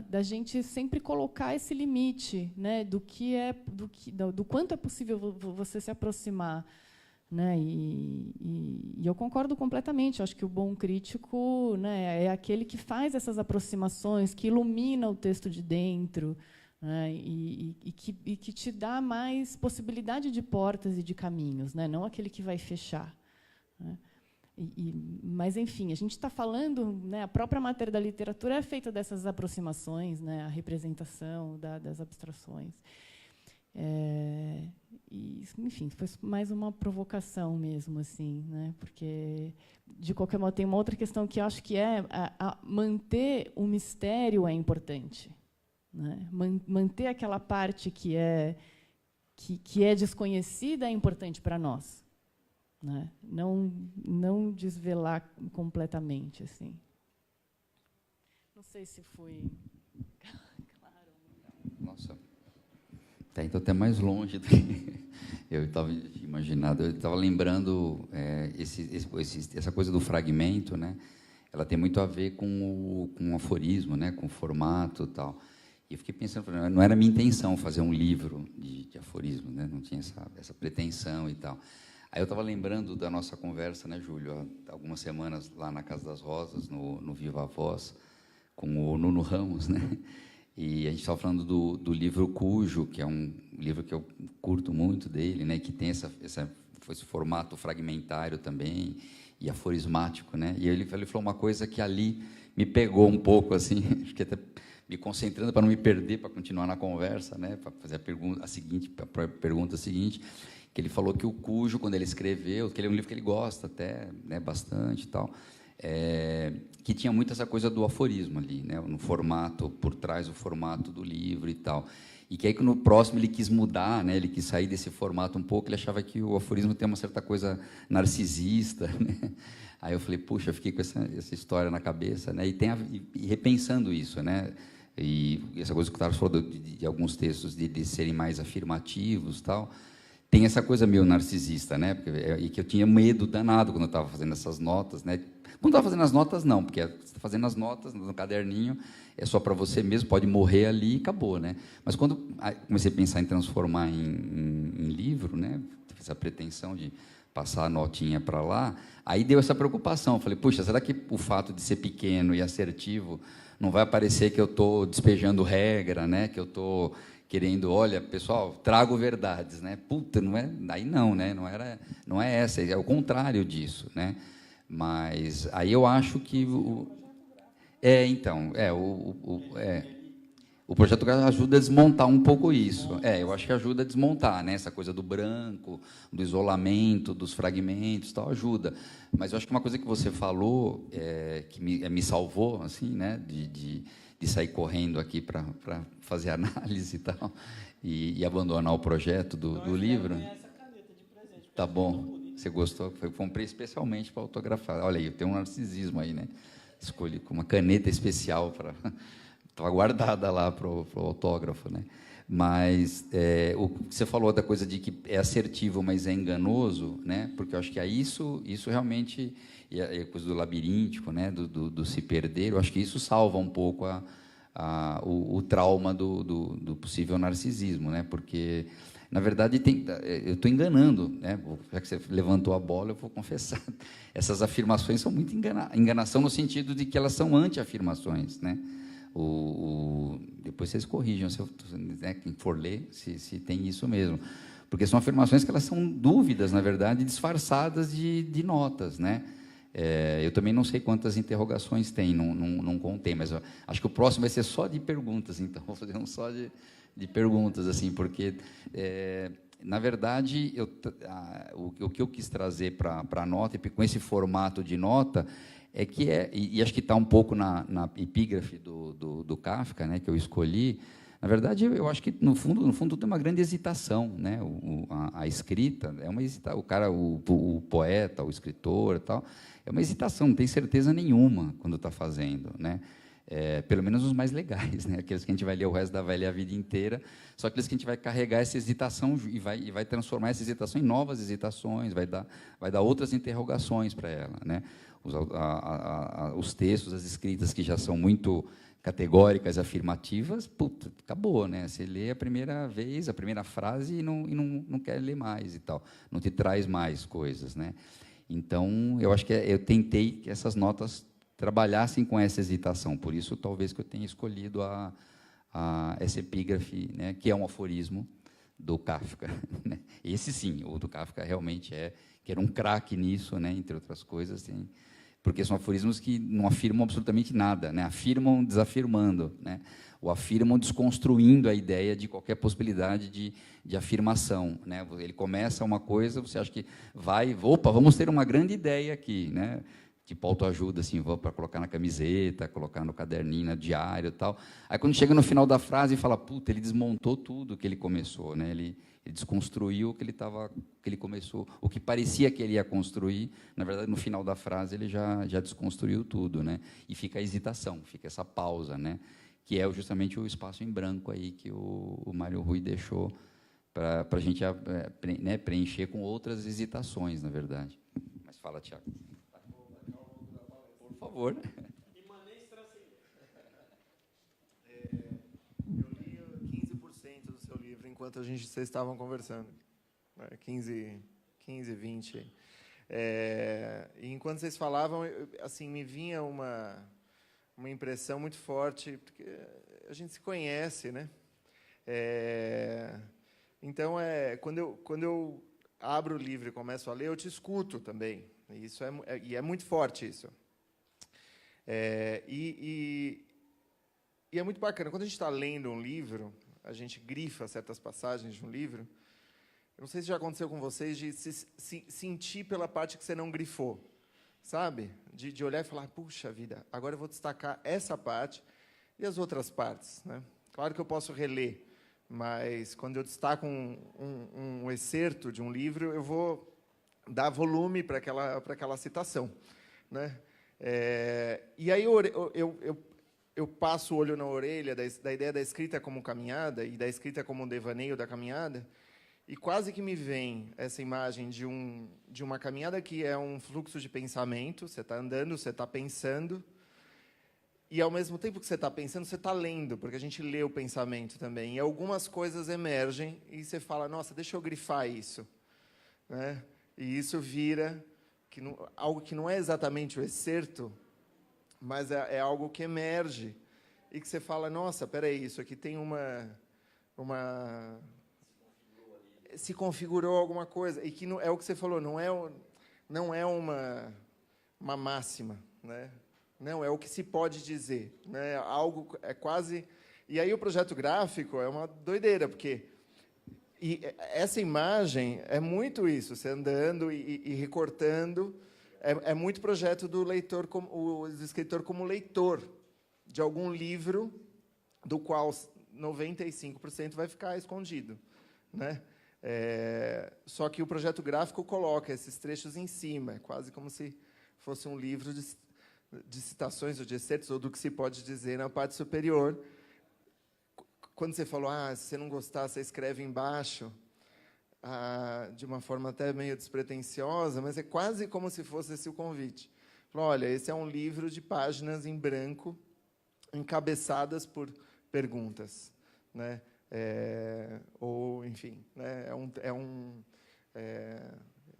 da gente sempre colocar esse limite, né, do quanto é possível você se aproximar, né, e eu concordo completamente. Eu acho que o bom crítico, né, é aquele que faz essas aproximações, que ilumina o texto de dentro, né, e que te dá mais possibilidade de portas e de caminhos, né, não aquele que vai fechar, né. Mas, enfim, a gente está falando, né, a própria matéria da literatura é feita dessas aproximações, né, a representação das abstrações. Enfim, foi mais uma provocação mesmo, assim, né, porque, de qualquer modo, tem uma outra questão que eu acho que manter o mistério é importante, né? Manter aquela parte que é desconhecida é importante para nós. Né? Não desvelar completamente, assim. Não sei se foi claro. Nossa, está indo até mais longe do que eu estava imaginando. Eu estava lembrando essa coisa do fragmento, né? Ela tem muito a ver com o aforismo, né? Com o formato e tal. E eu fiquei pensando, não era minha intenção fazer um livro de aforismo, né? Não tinha essa pretensão e tal. Aí eu estava lembrando da nossa conversa, né, Júlio, há algumas semanas lá na Casa das Rosas, no Viva a Voz, com o Nuno Ramos, né? E a gente estava falando do livro Cujo, que é um livro que eu curto muito dele, né? Que tem esse formato fragmentário também e aforismático, né? E ele falou uma coisa que ali me pegou um pouco, assim, acho que até me concentrando para não me perder, para continuar na conversa, né? Para fazer a pergunta seguinte. Que ele falou que o Cujo, quando ele escreveu, que ele é um livro que ele gosta até, né, bastante e tal, que tinha muito essa coisa do aforismo ali, né, no formato, por trás do formato do livro e tal. E que aí, no próximo, ele quis mudar, né, ele quis sair desse formato um pouco, ele achava que o aforismo tem uma certa coisa narcisista, né? Aí eu falei, puxa, eu fiquei com essa história na cabeça, né, e repensando isso, né, e essa coisa que o Carlos falou de alguns textos de serem mais afirmativos e tal. Tem essa coisa meio narcisista, né? E que eu tinha medo danado quando eu estava fazendo essas notas, né? Quando estava fazendo as notas, não, porque você está fazendo as notas no caderninho, é só para você mesmo, pode morrer ali e acabou, né? Mas quando comecei a pensar em transformar em livro, né? Fiz a pretensão de passar a notinha para lá, aí deu essa preocupação. Falei, puxa, será que o fato de ser pequeno e assertivo não vai parecer que eu estou despejando regra, né? Que eu estou querendo, olha, pessoal, trago verdades, né? Puta, não é, aí não, né? Não é essa, é o contrário disso, né? Mas aí eu acho que o projeto ajuda a desmontar um pouco isso. Eu acho que ajuda a desmontar, né? Essa coisa do branco, do isolamento, dos fragmentos, tal, ajuda. Mas eu acho que uma coisa que você falou que me salvou, assim, né? De sair correndo aqui para fazer análise e tal, e abandonar o projeto do livro. Essa caneta de presente. Tá bom. Você gostou? Eu comprei especialmente para autografar. Olha aí, tem um narcisismo aí, né? Escolhi com uma caneta especial para... Estava guardada lá para o autógrafo, né? Mas o que você falou da coisa de que é assertivo, mas é enganoso, né? Porque eu acho que isso realmente, e a coisa do labiríntico, né? Do se perder, eu acho que isso salva um pouco o trauma do possível narcisismo, né? Porque, na verdade, eu estou enganando, né? Já que você levantou a bola, eu vou confessar. Essas afirmações são muito enganação no sentido de que elas são anti-afirmações, né? Depois vocês corrijam, né, quem for ler, se tem isso mesmo. Porque são afirmações que elas são dúvidas, na verdade, disfarçadas de notas, né? Eu também não sei quantas interrogações tem, não contei, mas acho que o próximo vai ser só de perguntas, então vou fazer um só de perguntas, assim, porque, na verdade, o que eu quis trazer para a nota, e com esse formato de nota, e acho que está um pouco na epígrafe do Kafka, né, que eu escolhi. Na verdade, eu acho que, no fundo tem uma grande hesitação, né? A escrita é uma hesitação. O poeta, o escritor, tal, é uma hesitação, não tem certeza nenhuma quando está fazendo, né? Pelo menos os mais legais, né? Aqueles que a gente vai ler o resto da vai ler a vida inteira, só aqueles que a gente vai carregar essa hesitação e vai transformar essa hesitação em novas hesitações, vai dar outras interrogações para ela, né? Os textos, as escritas que já são muito categóricas, afirmativas, puta, acabou, né? Você lê a primeira vez, a primeira frase e não quer ler mais e tal, não te traz mais coisas, né? Então, eu acho que eu tentei que essas notas trabalhassem com essa hesitação, por isso talvez que eu tenha escolhido essa epígrafe, né, que é um aforismo do Kafka, né? Esse sim, o do Kafka realmente que era um craque nisso, né, entre outras coisas, assim, porque são aforismos que não afirmam absolutamente nada, né? Afirmam desafirmando, né? Ou afirmam desconstruindo a ideia de qualquer possibilidade de afirmação, né? Ele começa uma coisa, você acha que vamos ter uma grande ideia aqui, né? Tipo autoajuda, assim, para colocar na camiseta, colocar no caderninho, no diário e tal. Aí, quando chega no final da frase, fala, puta, ele desmontou tudo que ele começou, né? Ele desconstruiu o que ele começou, o que parecia que ele ia construir, na verdade, no final da frase, ele já desconstruiu tudo, né? E fica a hesitação, fica essa pausa, né? Que é justamente o espaço em branco aí que o Mário Rui deixou para a gente, né, preencher com outras hesitações, na verdade. Mas fala, Tiago. Por favor. Eu li 15% do seu livro enquanto vocês estavam conversando. 15, 20. E enquanto vocês falavam, assim, me vinha uma impressão muito forte, porque a gente se conhece, né? Então, quando eu abro o livro e começo a ler, eu te escuto também. E é muito forte isso. E é muito bacana. Quando a gente está lendo um livro, a gente grifa certas passagens de um livro. Eu não sei se já aconteceu com vocês de se sentir pela parte que você não grifou, sabe? De olhar e falar, puxa vida, agora eu vou destacar essa parte e as outras partes, né? Claro que eu posso reler, mas quando eu destaco um excerto de um livro, eu vou dar volume para aquela citação, né? E aí eu passo o olho na orelha da ideia da escrita como caminhada e da escrita como um devaneio da caminhada, e quase que me vem essa imagem de uma caminhada que é um fluxo de pensamento. Você está andando, você está pensando, e, ao mesmo tempo que você está pensando, você está lendo, porque a gente lê o pensamento também. E algumas coisas emergem, e você fala, nossa, deixa eu grifar isso, né? E isso vira algo que não é exatamente o excerto, mas é algo que emerge, e que você fala, nossa, peraí, isso aqui tem se configurou alguma coisa, e que é o que você falou, não é uma máxima, né? Não, é o que se pode dizer, né? Algo é quase... E aí o projeto gráfico é uma doideira, porque essa imagem é muito isso, você andando e recortando, é muito projeto do leitor, do escritor como leitor de algum livro, do qual 95% vai ficar escondido, né? Só que o projeto gráfico coloca esses trechos em cima, é quase como se fosse um livro de citações ou de excertos, ou do que se pode dizer na parte superior. Quando você falou, se você não gostar, você escreve embaixo, de uma forma até meio despretensiosa, mas é quase como se fosse esse o convite. Falou, olha, esse é um livro de páginas em branco, encabeçadas por perguntas, né? Ou, enfim, né?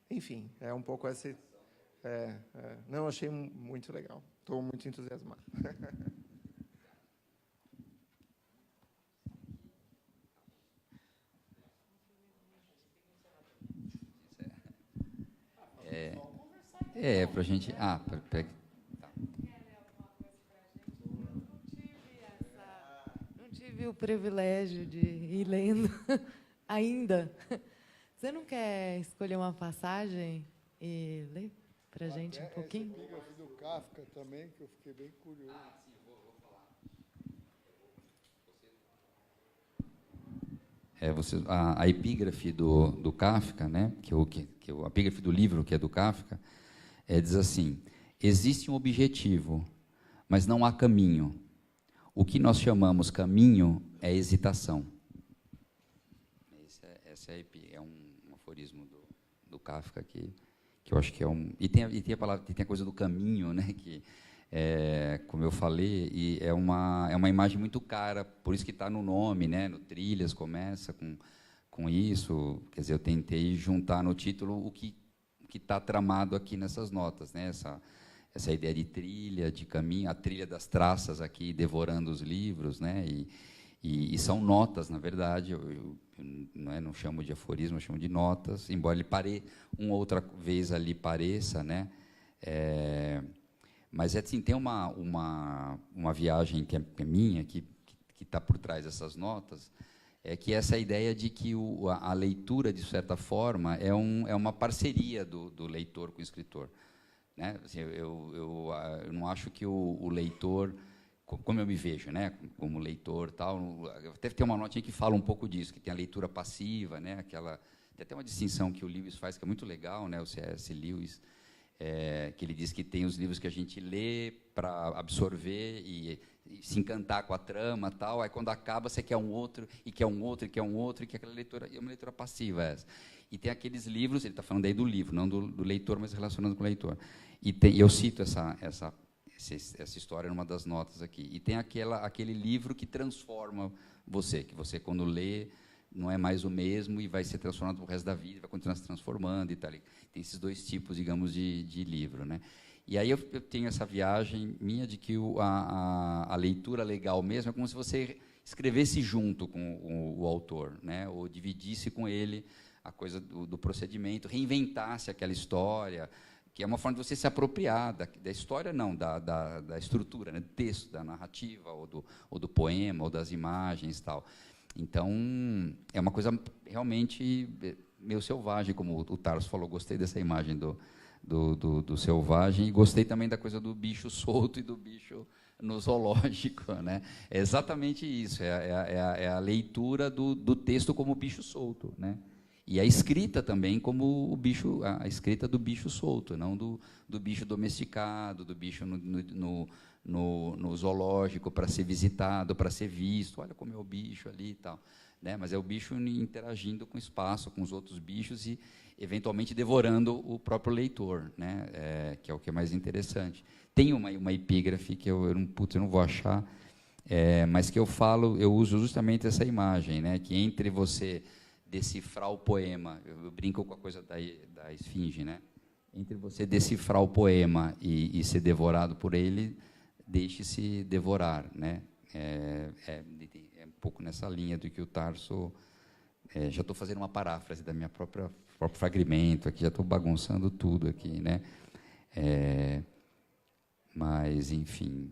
Enfim, é um pouco esse... Não, achei muito legal. Estou muito entusiasmado. Para a gente... pega. Não tive o privilégio de ir lendo ainda. Você não quer escolher uma passagem e ler para a gente um pouquinho? Essa epígrafe do Kafka também, que eu fiquei bem curioso. Sim, vou falar. A epígrafe do Kafka, né, a epígrafe do livro, que é do Kafka, diz assim: existe um objetivo, mas não há caminho. O que nós chamamos caminho é hesitação. Esse é um aforismo do Kafka que eu acho que é um... E tem a coisa do caminho, né, que, como eu falei, e é uma imagem muito cara, por isso que está no nome, né, no Trilhas começa com isso. Quer dizer, eu tentei juntar no título o que está tramado aqui nessas notas, né, essa ideia de trilha, de caminho, a trilha das traças aqui devorando os livros, né, e são notas, na verdade. Eu não chamo de aforismo, eu chamo de notas, embora ele uma outra vez ali pareça, né, mas assim, tem uma viagem que é minha, que está por trás dessas notas, que é essa ideia de que a leitura, de certa forma, é uma parceria do leitor com o escritor, né? Assim, eu não acho que o leitor, como eu me vejo, né, como leitor, tal, até tem uma notinha que fala um pouco disso, que tem a leitura passiva, né, tem até uma distinção que o Lewis faz, que é muito legal, né, o C.S. Lewis, que ele diz que tem os livros que a gente lê para absorver e se encantar com a trama, tal, aí quando acaba você quer um outro, e quer um outro, e quer um outro, e quer aquela leitura, é uma leitura passiva essa. E tem aqueles livros, ele está falando aí do livro, não do leitor, mas relacionando com o leitor. Eu cito essa história numa das notas aqui. E tem aquele livro que transforma você, que você, quando lê, não é mais o mesmo e vai ser transformado para o resto da vida, vai continuar se transformando e tal. Tem esses dois tipos, digamos, de livro, né? E aí eu tenho essa viagem minha de que a leitura legal mesmo é como se você escrevesse junto com o autor, né? Ou dividisse com ele a coisa do procedimento, reinventasse aquela história, que é uma forma de você se apropriar da história, não, da estrutura, né, do texto, da narrativa, ou do poema, ou das imagens, tal. Então, é uma coisa realmente meio selvagem, como o Tarso falou. Gostei dessa imagem do selvagem, e gostei também da coisa do bicho solto e do bicho no zoológico, né? É exatamente isso, é a leitura do texto como bicho solto, né? E a escrita também como a escrita do bicho solto, não do bicho domesticado, do bicho no zoológico para ser visitado, para ser visto. Olha como é o bicho ali e tal, né? Mas é o bicho interagindo com o espaço, com os outros bichos e, eventualmente, devorando o próprio leitor, né? Que é o que é mais interessante. Tem uma epígrafe que eu não vou achar, mas que eu uso justamente essa imagem, né? Que entre você decifrar o poema, eu brinco com a coisa da esfinge, né? Entre você decifrar o poema e ser devorado por ele, deixe-se devorar, né? É um pouco nessa linha do que o Tarso... já estou fazendo uma paráfrase da minha próprio fragmento aqui, já estou bagunçando tudo aqui, né? Mas, enfim...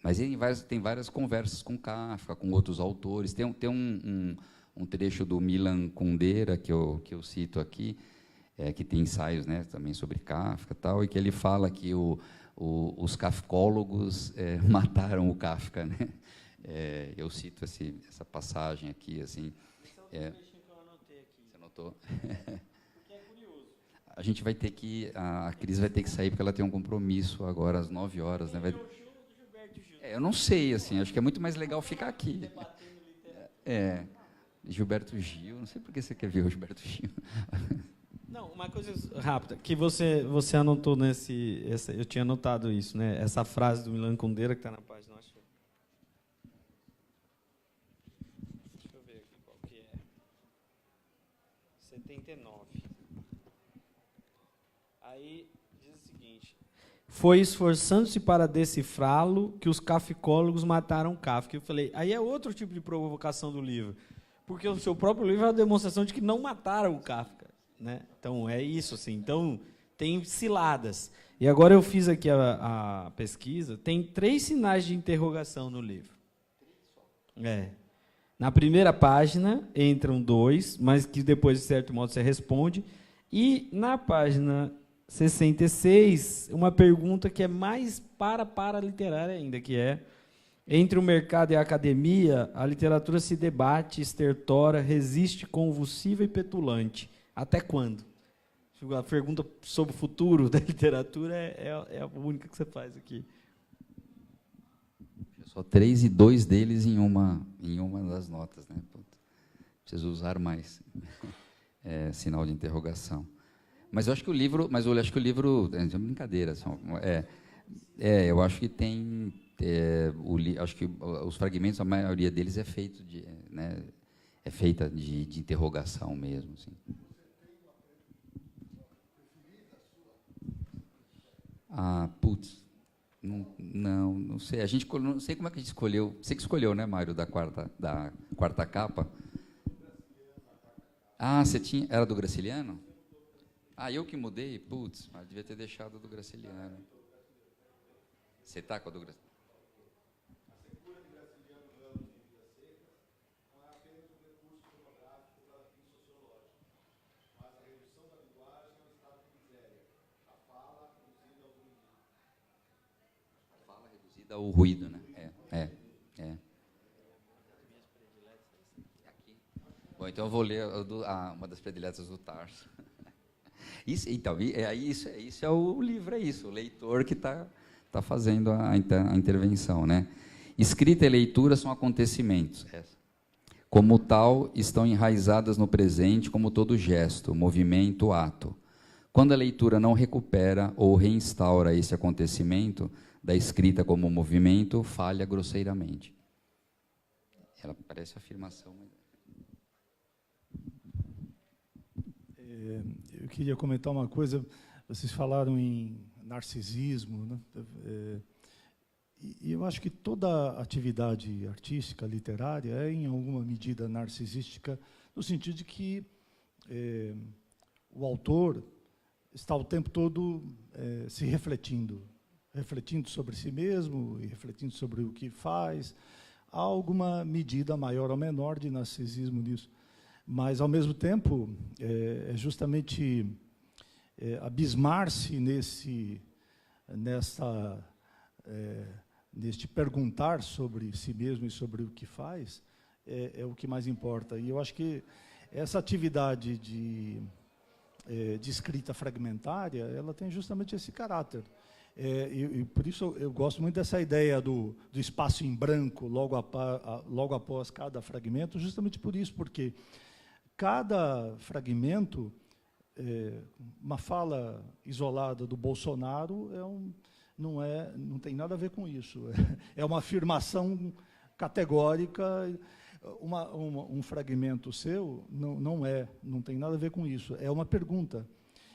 Mas tem várias conversas com Kafka, com outros autores. Tem um trecho do Milan Kundera, que eu cito aqui, que tem ensaios, né, também sobre Kafka, tal, e que ele fala que os kafkólogos mataram o Kafka, né? Eu cito essa passagem aqui, assim. Esse é o trechinho que eu anotei aqui. Você anotou? Porque é curioso. A gente vai ter que... A Cris vai ter que sair, porque ela tem um compromisso agora às 9 horas, né? Eu não sei, assim, acho que é muito mais legal ficar aqui. Gilberto Gil, não sei por que você quer ver o Gilberto Gil. Não, uma coisa rápida, que você anotou eu tinha anotado isso, né? Essa frase do Milan Kundera que está na página, acho. Deixa eu ver aqui qual que é. 79. Aí diz o seguinte: foi esforçando-se para decifrá-lo que os kafkólogos mataram Kafka. Eu falei, aí é outro tipo de provocação do livro, porque o seu próprio livro é uma demonstração de que não mataram o Kafka. né? Então, é isso. Assim. Então, tem ciladas. E agora eu fiz aqui a pesquisa, tem 3 sinais de interrogação no livro. Na primeira página entram 2, mas que depois, de certo modo, você responde. E na página 66, uma pergunta que é mais para-literária ainda, que é: entre o mercado e a academia, a literatura se debate, estertora, resiste convulsiva e petulante. Até quando? A pergunta sobre o futuro da literatura é a única que você faz aqui. Só 3 e 2 deles em uma das notas, né? Preciso usar mais sinal de interrogação. Mas eu acho que o livro, é brincadeira, eu acho que tem, acho que os fragmentos, a maioria deles é feito é feita de interrogação mesmo, assim. Não sei. A gente não sei como é que a gente escolheu. Você que escolheu, né, Mário, da quarta capa? Você tinha, era do Graciliano? Eu que mudei? Devia ter deixado do Graciliano. Você está com a do Graciliano? O ruído, né? Bom, então eu vou ler uma das prediletas do Tarso. Isso é o livro, o leitor que está fazendo a intervenção, né? Escrita e leitura são acontecimentos. Como tal, estão enraizadas no presente, como todo gesto, movimento, ato. Quando a leitura não recupera ou reinstaura esse acontecimento da escrita como movimento, falha grosseiramente. Ela parece afirmação. Eu queria comentar uma coisa. Vocês falaram em narcisismo, né? E eu acho que toda atividade artística, literária, é, em alguma medida, narcisística, no sentido de que o autor está o tempo todo se refletindo sobre si mesmo e refletindo sobre o que faz. Há alguma medida maior ou menor de narcisismo nisso. Mas, ao mesmo tempo, é justamente abismar-se neste perguntar sobre si mesmo e sobre o que faz é o que mais importa. E eu acho que essa atividade de escrita fragmentária, ela tem justamente esse caráter. E por isso eu gosto muito dessa ideia do espaço em branco logo após cada fragmento, justamente por isso, porque cada fragmento, uma fala isolada do Bolsonaro não tem nada a ver com isso. É uma afirmação categórica. Um fragmento seu não tem nada a ver com isso. É uma pergunta.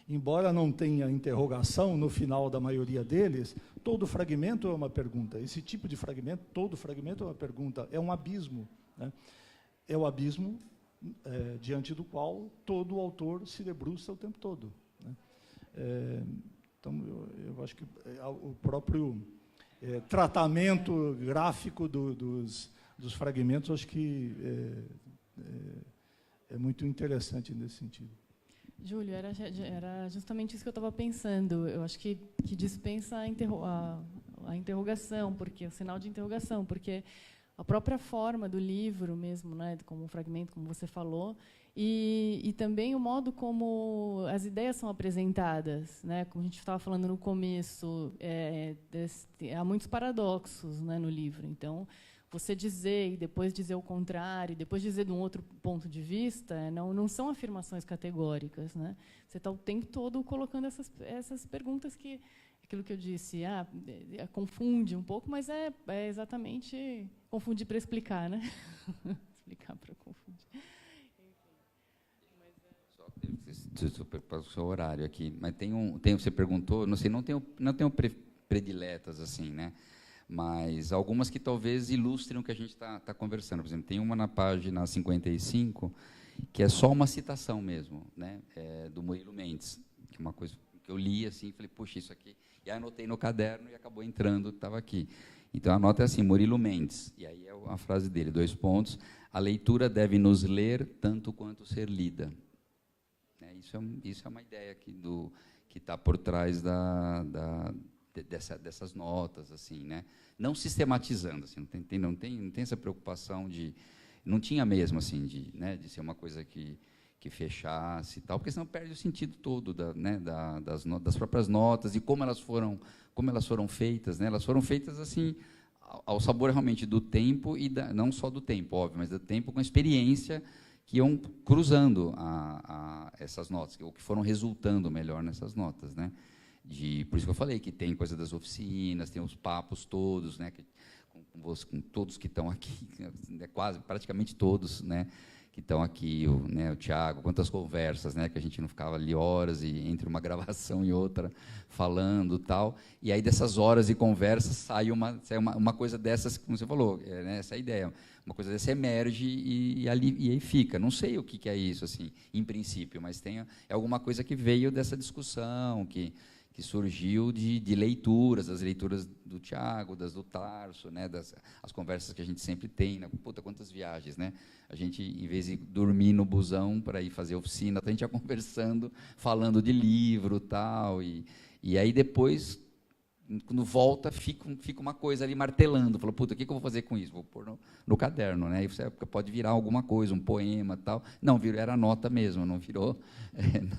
Embora não tenha interrogação no final da maioria deles, todo fragmento é uma pergunta. Esse tipo de fragmento, todo fragmento é uma pergunta, é um abismo, né? É o abismo diante do qual todo autor se debruça o tempo todo, né? Então, eu acho que o próprio tratamento gráfico dos fragmentos, acho que é muito interessante nesse sentido. Júlio, era justamente isso que eu estava pensando. Eu acho que dispensa a interrogação, porque o sinal de interrogação, porque a própria forma do livro mesmo, né, como um fragmento, como você falou, e também o modo como as ideias são apresentadas, né, como a gente estava falando no começo, há muitos paradoxos, né, no livro. Então, você dizer e depois dizer o contrário, depois dizer de um outro ponto de vista, não são afirmações categóricas, né? Você está o tempo todo colocando essas perguntas que, aquilo que eu disse, confunde um pouco, mas é exatamente confundir para explicar, né? Explicar para confundir. Só para o seu horário aqui, mas você perguntou, não sei, não tenho prediletas assim, né? Mas algumas que talvez ilustrem o que a gente está conversando. Por exemplo, tem uma na página 55, que é só uma citação mesmo, né, do Murilo Mendes, que é uma coisa que eu li assim, falei, puxa, isso aqui, e aí anotei no caderno e acabou entrando, estava aqui. Então a nota é assim, Murilo Mendes, e aí é a frase dele, 2 pontos, a leitura deve nos ler tanto quanto ser lida. Isso é uma ideia que está por trás dessas notas, assim, né? Não sistematizando, assim, não tem essa preocupação de, não tinha mesmo assim de ser uma coisa que fechasse e tal, porque senão perde o sentido todo das próprias notas e como elas foram feitas, né? Elas foram feitas assim ao sabor realmente do tempo e não só do tempo, óbvio, mas do tempo com a experiência que iam cruzando essas notas, ou que foram resultando melhor nessas notas, né? Por isso que eu falei que tem coisa das oficinas, tem os papos todos, né? Com todos que estão aqui, né? Praticamente todos, né? Que estão aqui, o Tiago, quantas conversas, né, que a gente não ficava ali horas e entre uma gravação e outra falando tal, e aí dessas horas de conversas sai uma coisa dessas, como você falou, né, essa ideia, uma coisa dessa emerge e aí fica. Não sei o que é isso, assim, em princípio, mas é alguma coisa que veio dessa discussão, que surgiu de leituras, das leituras do Tiago, das do Tarso, né, as conversas que a gente sempre tem, né, puta, quantas viagens, né? A gente, em vez de dormir no busão para ir fazer oficina, a gente ia conversando, falando de livro tal, e aí depois, quando volta, fica uma coisa ali martelando, falou, puta, o que eu vou fazer com isso? Vou pôr no caderno, né? E você pode virar alguma coisa, um poema tal. Não, era nota mesmo, não virou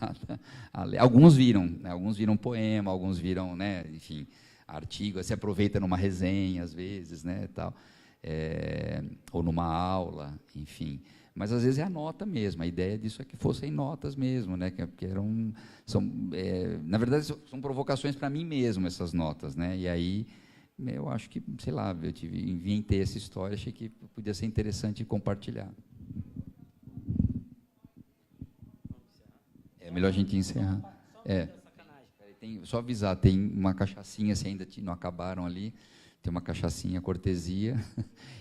nada. Alguns viram poema, alguns viram, né, enfim, artigo, você aproveita numa resenha às vezes, né, tal, ou numa aula, enfim. Mas às vezes é a nota mesmo, a ideia disso é que fossem notas mesmo, né, que na verdade são provocações para mim mesmo essas notas, né, e aí eu acho que, sei lá, eu inventei essa história, achei que podia ser interessante compartilhar. É melhor a gente encerrar. Só avisar, tem uma cachaçinha, se ainda não acabaram ali, tem uma cachaçinha cortesia,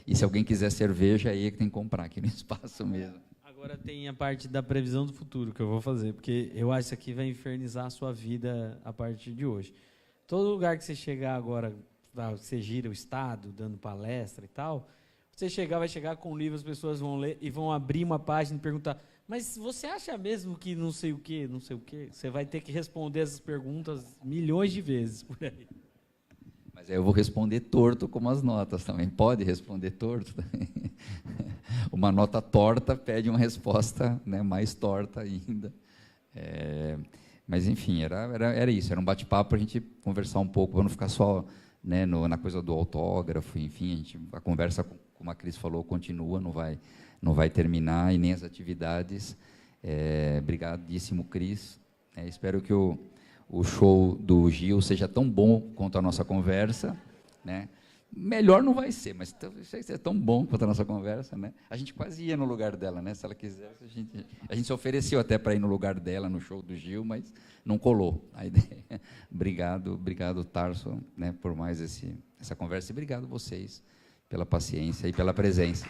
e se alguém quiser cerveja, aí é que tem que comprar aqui no espaço mesmo. Agora tem a parte da previsão do futuro que eu vou fazer, porque eu acho que isso aqui vai infernizar a sua vida a partir de hoje. Todo lugar que você chegar agora, você gira o estado, dando palestra e tal, você vai chegar com um livro, as pessoas vão ler e vão abrir uma página e perguntar, mas você acha mesmo que não sei o quê, não sei o quê? Você vai ter que responder essas perguntas milhões de vezes por aí. Mas aí eu vou responder torto como as notas também. Pode responder torto também. Uma nota torta pede uma resposta, né, mais torta ainda. Mas, enfim, era isso. Era um bate-papo para a gente conversar um pouco, para não ficar só, né, na coisa do autógrafo. Enfim, a conversa, como a Cris falou, continua, não vai terminar, e nem as atividades. Obrigadíssimo, Cris. Espero que o show do Gil seja tão bom quanto a nossa conversa, né? Melhor não vai ser, mas vai ser tão bom quanto a nossa conversa, né? A gente quase ia no lugar dela, né? Se ela quisesse, a gente se ofereceu até para ir no lugar dela no show do Gil, mas não colou a ideia. Obrigado, Tarso, né, por mais essa conversa, e obrigado vocês pela paciência e pela presença.